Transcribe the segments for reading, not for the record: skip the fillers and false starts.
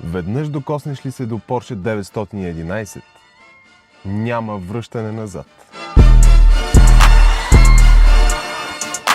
Веднъж докоснеш ли се до Porsche 911, няма връщане назад.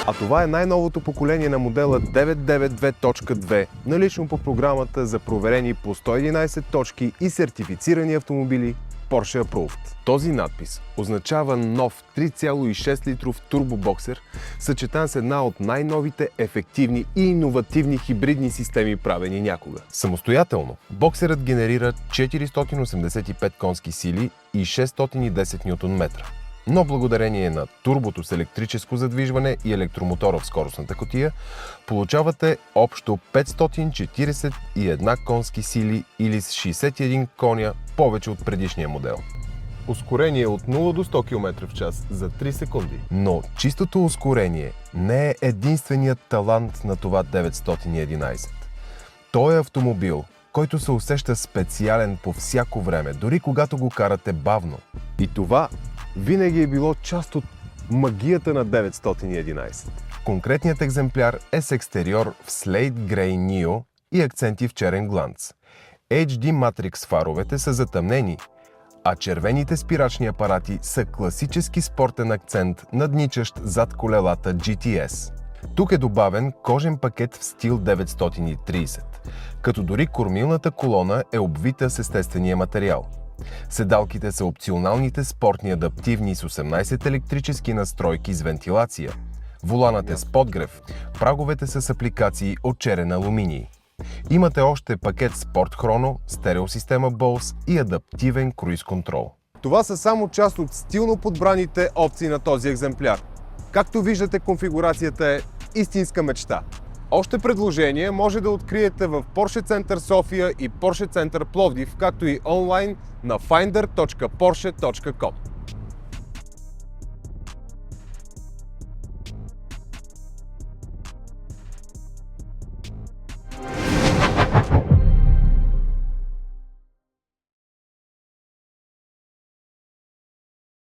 А това е най-новото поколение на модела 992.2, налично по програмата за проверени по 111 точки и сертифицирани автомобили Porsche Approved. Този надпис означава нов 3,6 литров турбобоксер, съчетан с една от най-новите ефективни и иновативни хибридни системи, правени някога. Самостоятелно, боксерът генерира 485 конски сили и 610 Нм. Но благодарение на турбото с електрическо задвижване и електромотора в скоростната кутия, получавате общо 541 конски сили или с 61 коня повече от предишния модел. Ускорение от 0 до 100 км в час за 3 секунди. Но чистото ускорение не е единственият талант на това 911. Той е автомобил, който се усеща специален по всяко време, дори когато го карате бавно. И това винаги е било част от магията на 911. Конкретният екземпляр е с екстериор в Slate Grey Neo и акценти в черен гланц. HD Matrix фаровете са затъмнени, а червените спирачни апарати са класически спортен акцент, надничащ зад колелата GTS. Тук е добавен кожен пакет в стил 930, като дори кормилната колона е обвита с естествения материал. Седалките са опционалните спортни адаптивни с 18 електрически настройки с вентилация. Воланът е с подгрев, праговете са с апликации от черен алуминий. Имате още пакет Sport Chrono, стереосистема Bose и адаптивен круиз контрол. Това са само част от стилно подбраните опции на този екземпляр. Както виждате, конфигурацията е истинска мечта. Още предложения може да откриете в Porsche Център София и Porsche Център Пловдив, както и онлайн на finder.porsche.com.